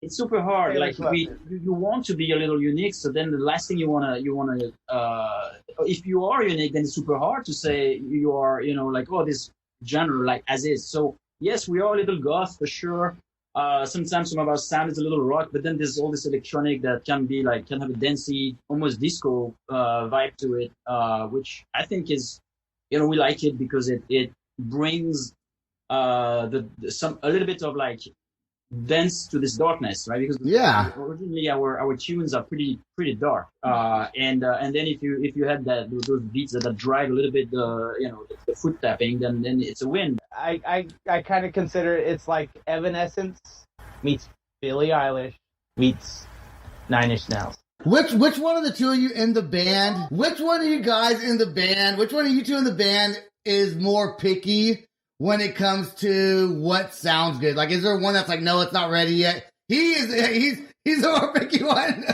It's super hard. Taylor Like Swift. you want to be a little unique. So then the last thing if you are unique, then it's super hard to say you are, like, oh, this genre, like, as is. So yes, we are a little goth for sure. Sometimes some of our sound is a little rock, but then there's all this electronic that can have a dancey, almost disco vibe to it, which I think is, we like it because it brings some a little bit of like dense to this darkness, right? Because originally our tunes are pretty dark, and then if you had those beats that drive a little bit the foot tapping, then it's a win. I kind of consider it's like Evanescence meets Billie Eilish meets Nine Inch Nails. Which one of the two of you in the band? Which one of you guys in the band? Which one of you two in the band is more picky when it comes to what sounds good? Like, is there one that's like, no, it's not ready yet? He's the more picky one.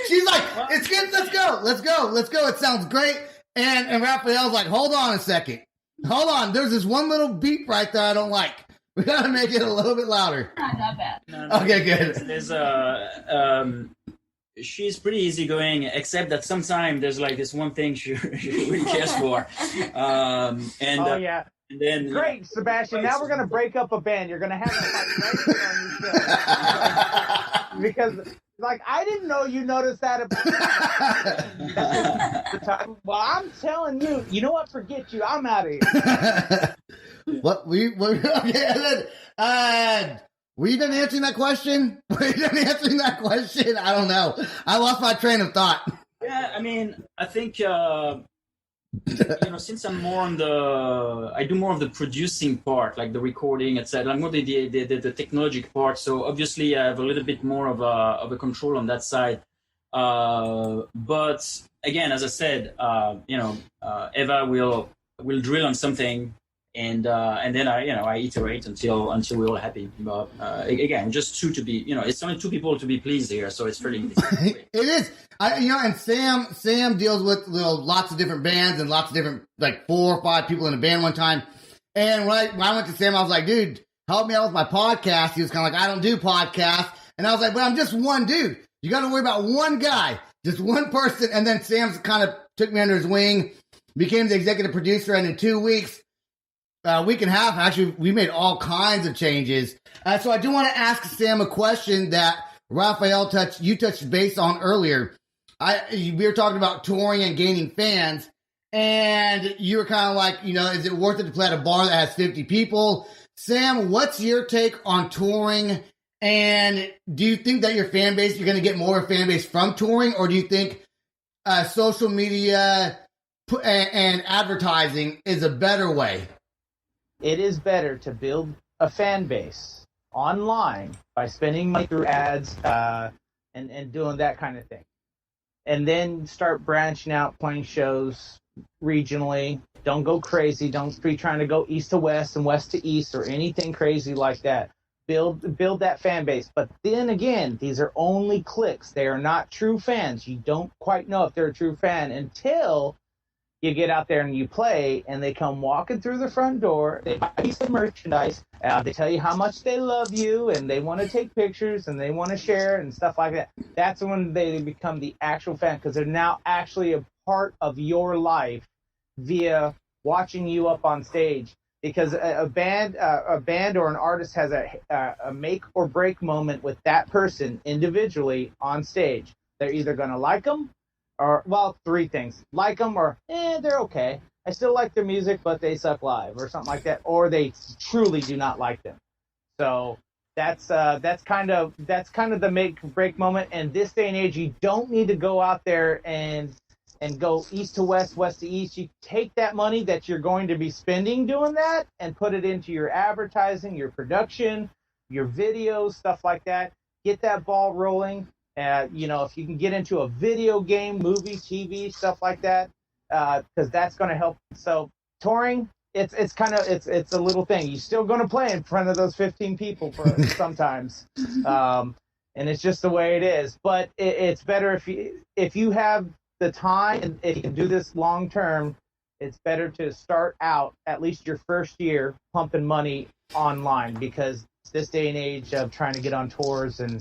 She's like, it's good. Let's go. It sounds great. And Raphael's like, hold on a second. Hold on. There's this one little beep right there I don't like. We gotta make it a little bit louder. Not that bad. No. Okay, good. There's she's pretty easygoing, except that sometimes there's like this one thing she really cares for. And then great, Sebastian. Now we're gonna break up a band. You're gonna have to fight right on your show because, like, I didn't know you noticed that about the time. Well, I'm telling you. You know what? Forget you. I'm out of here. Were you done answering that question? I don't know. I lost my train of thought. Yeah, I mean, I think since I'm more I do more of the producing part, like the recording, etc. I'm more the technology part. So obviously, I have a little bit more of a control on that side. But again, as I said, Eva will drill on something. And then I iterate until we're all happy. But again, just two to be, it's only two people to be pleased here, so it's fairly easy. It is. And Sam deals with lots of different bands and lots of different, like 4 or 5 people in a band one time. And when I went to Sam, I was like, dude, help me out with my podcast. He was kind of like, I don't do podcasts. And I was like, but I'm just one dude. You got to worry about one guy, just one person. And then Sam's kind of took me under his wing, became the executive producer, and in 2 weeks, week and a half, actually, we made all kinds of changes. So I do want to ask Sam a question that Raphael touched base on earlier. We were talking about touring and gaining fans, and you were kind of like, is it worth it to play at a bar that has 50 people? Sam, what's your take on touring? And do you think that your fan base, you're going to get more fan base from touring, or do you think social media and advertising is a better way? It is better to build a fan base online by spending money through ads and doing that kind of thing. And then start branching out, playing shows regionally. Don't go crazy. Don't be trying to go east to west and west to east or anything crazy like that. Build that fan base. But then again, these are only clicks. They are not true fans. You don't quite know if they're a true fan until you get out there and you play, and they come walking through the front door. They buy you some merchandise. They tell you how much they love you, and they want to take pictures, and they want to share and stuff like that. That's when they become the actual fan, because they're now actually a part of your life via watching you up on stage. Because a band or an artist has a make or break moment with that person individually on stage. They're either going to like them, or, well, 3 things. Like them, or, they're okay. I still like their music, but they suck live, or something like that. Or they truly do not like them. So that's kind of the make or break moment. And this day and age, you don't need to go out there and go east to west, west to east. You take that money that you're going to be spending doing that and put it into your advertising, your production, your videos, stuff like that. Get that ball rolling. If you can get into a video game, movie, TV, stuff like that, because that's going to help. So touring, it's a little thing. You're still going to play in front of those 15 people sometimes, and it's just the way it is. But it's better if you have the time and if you can do this long term. It's better to start out at least your first year pumping money online, because this day and age of trying to get on tours and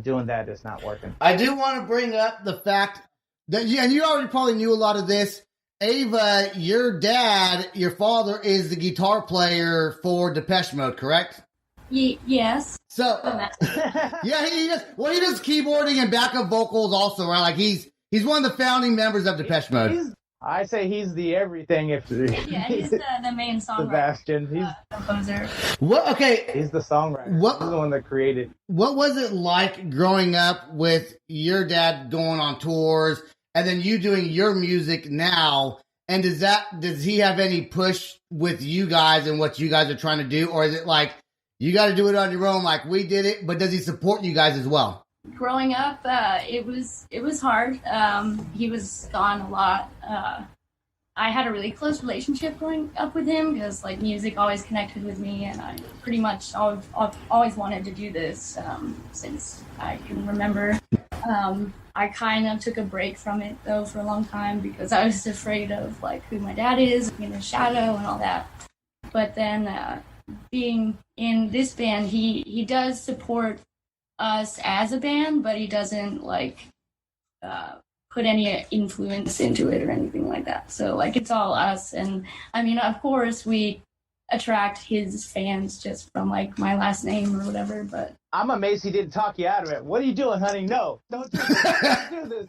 doing that is not working. I do want to bring up the fact that, and you already probably knew a lot of this. Ava, your dad, your father, is the guitar player for Depeche Mode, correct? Yes. So, yeah, he does keyboarding and backup vocals also, right? Like he's one of the founding members of Depeche Mode. I say he's the everything. Yeah, he's the main songwriter. Sebastian, he's composer. What? Okay, he's the songwriter. He's the one that created. What was it like growing up with your dad going on tours and then you doing your music now? And does he have any push with you guys and what you guys are trying to do, or is it like you got to do it on your own, like we did it? But does he support you guys as well? Growing up, it was hard. He was gone a lot. I had a really close relationship growing up with him because like music always connected with me, and I pretty much always wanted to do this since I can remember. I kind of took a break from it though for a long time because I was afraid of like who my dad is, being a shadow and all that. But then being in this band, he does support us as a band, but he doesn't like put any influence into it or anything like that. So like it's all us, and I mean, of course we attract his fans just from like my last name or whatever, but I'm amazed he didn't talk you out of it. What are you doing, honey? No, don't do this. Don't do this.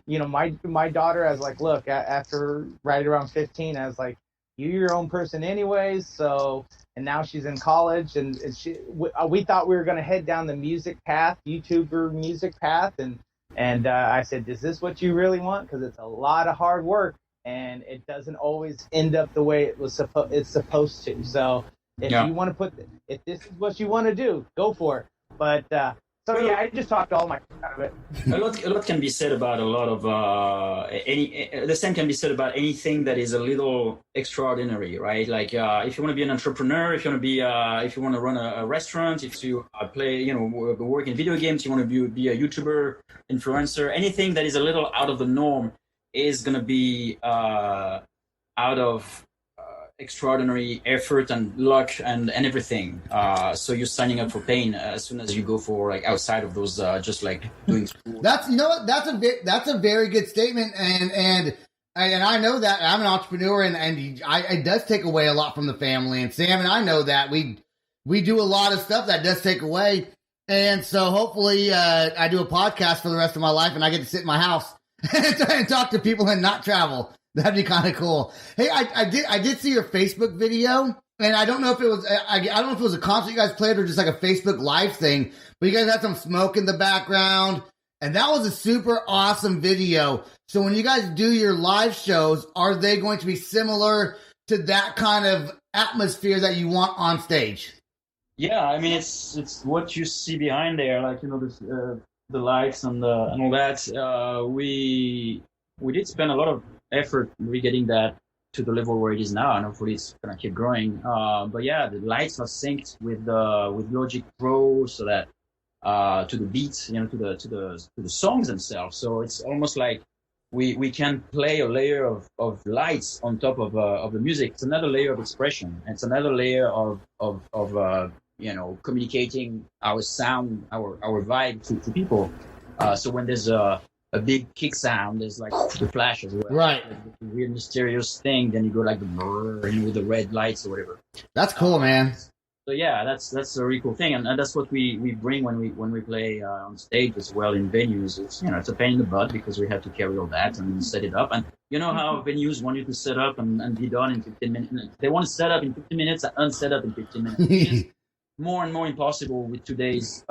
You know, my daughter, I was like, look, after right around 15, I was like, you're your own person anyways. So, and now she's in college, and we thought we were going to head down the music path, YouTuber music path, and I said, is this what you really want? Because it's a lot of hard work, and it doesn't always end up the way it's supposed to. So if you want to if this is what you want to do, go for it. But so yeah, I just talked all my out of it. A lot can be said about a lot of the same can be said about anything that is a little extraordinary, right? Like if you want to be an entrepreneur, if you want to be if you want to run a restaurant, if you play, work in video games, you want to be a YouTuber, influencer, anything that is a little out of the norm is going to be out of extraordinary effort and luck and everything. So you're signing up for pain as soon as you go for like outside of those just like doing school. That's that's a very good statement, and I know that I'm an entrepreneur, and it does take away a lot from the family. And Sam and I know that we do a lot of stuff that does take away. And so hopefully I do a podcast for the rest of my life, and I get to sit in my house and talk to people and not travel. That'd be kind of cool. Hey, I did see your Facebook video, and I don't know if it was I don't know if it was a concert you guys played or just like a Facebook Live thing, but you guys had some smoke in the background, and that was a super awesome video. So when you guys do your live shows, are they going to be similar to that kind of atmosphere that you want on stage? Yeah, I mean it's what you see behind there, like the lights and all that. We did spend a lot of effort getting that to the level where it is now, and hopefully it's gonna keep growing. But yeah, the lights are synced with Logic Pro, so that to the beats, to the songs themselves. So it's almost like we can play a layer of lights on top of the music. It's another layer of expression. It's another layer of communicating our sound, our vibe to people. So when there's a big kick sound, there's like the flash as well. Right. Like the weird mysterious thing, then you go like the brrr, with the red lights or whatever. That's cool, man. So yeah, that's a really cool thing, and that's what we bring when we play on stage as well in venues. It's it's a pain in the butt because we have to carry all that and set it up, and you know how venues want you to set up and be done in 15 minutes. They want to set up in 15 minutes and unset up in 15 minutes. It's more and more impossible with today's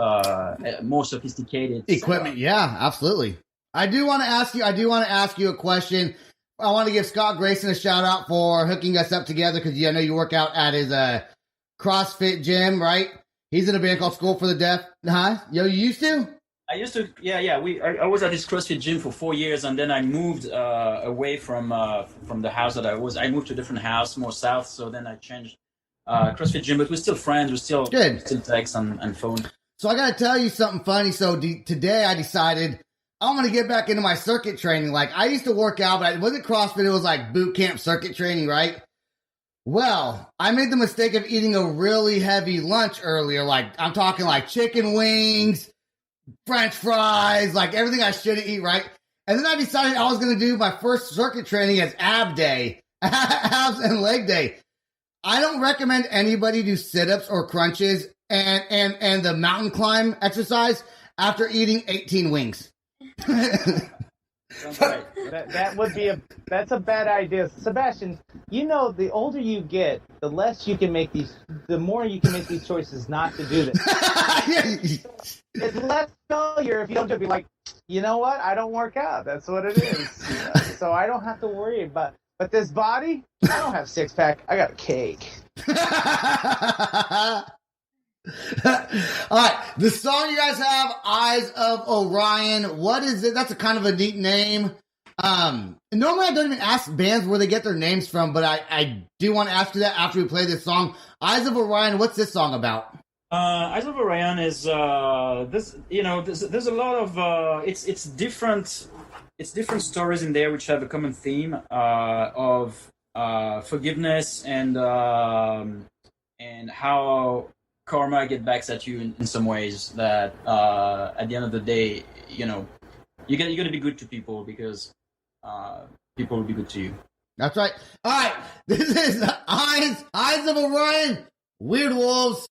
more sophisticated equipment. Yeah, absolutely. I do want to ask you a question. I want to give Scott Grayson a shout out for hooking us up together because I know you work out at his CrossFit gym, right? He's in a band called School for the Deaf. Huh? You used to? I used to, yeah. I was at this CrossFit gym for 4 years, and then I moved away from the house that I was. I moved to a different house, more south. So then I changed CrossFit gym, but we're still friends. We're still good. Still text and phone. So I got to tell you something funny. So today I decided I'm going to get back into my circuit training. Like I used to work out, but it wasn't CrossFit. It was like boot camp circuit training, right? Well, I made the mistake of eating a really heavy lunch earlier. Like, I'm talking like chicken wings, French fries, like everything I shouldn't eat, right? And then I decided I was going to do my first circuit training as ab day, abs and leg day. I don't recommend anybody do sit-ups or crunches and the mountain climb exercise after eating 18 wings. Right. That would be that's a bad idea, Sebastian. You know, the older you get, the more you can make these choices not to do this. It's less failure if you don't just be like, you know what? I don't work out. That's what it is. So I don't have to worry about. But this body, I don't have six pack. I got a cake. All right, the song you guys have, Eyes of Orion. What is it? That's a kind of a neat name. Normally I don't even ask bands where they get their names from, but I do want to ask you that after we play this song. Eyes of Orion, what's this song about? Eyes of Orion is this. You know, there's a lot of it's different stories in there which have a common theme of forgiveness and how karma get back at you in some ways that at the end of the day, you know, you got to be good to people because people will be good to you. That's right. All right, this is Eyes of Orion, Weird Wolves.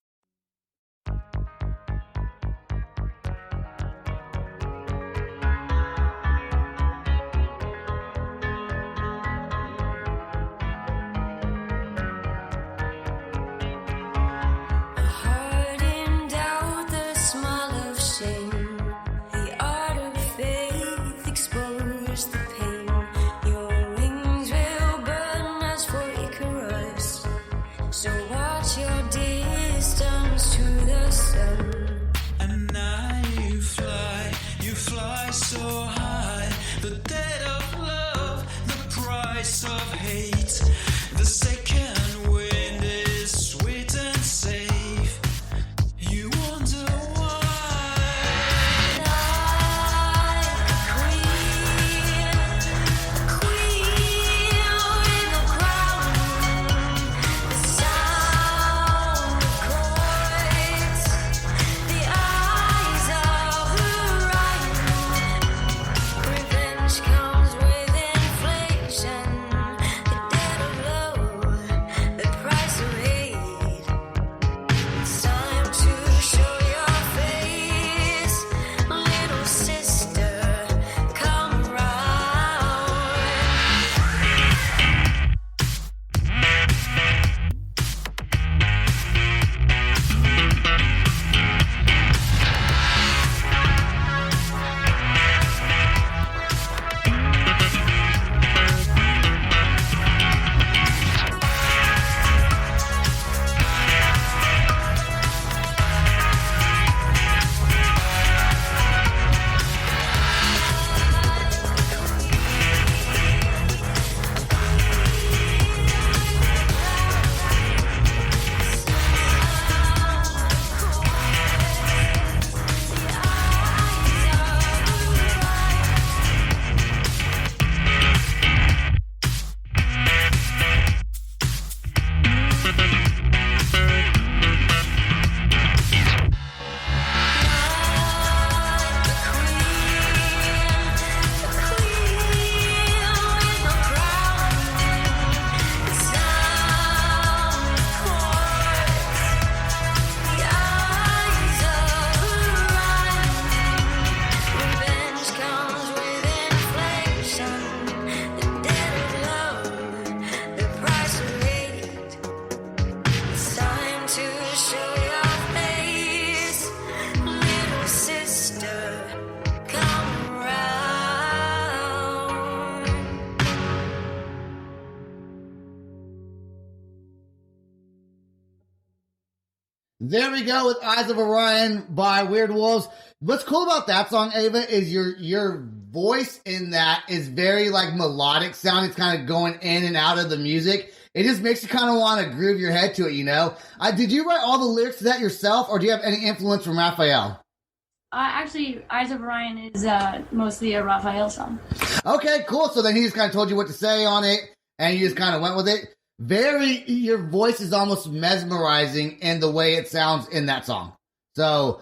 There we go with Eyes of Orion by Weird Wolves. What's cool about that song, Ava, is your voice in that is very like melodic sound. It's kind of going in and out of the music. It just makes you kind of want to groove your head to it, you know? Did you write all the lyrics to that yourself, or do you have any influence from Raphael? Actually, Eyes of Orion is mostly a Raphael song. Okay, cool. So then he just kind of told you what to say on it, and you just kind of went with it. your voice is almost mesmerizing in the way it sounds in that song. So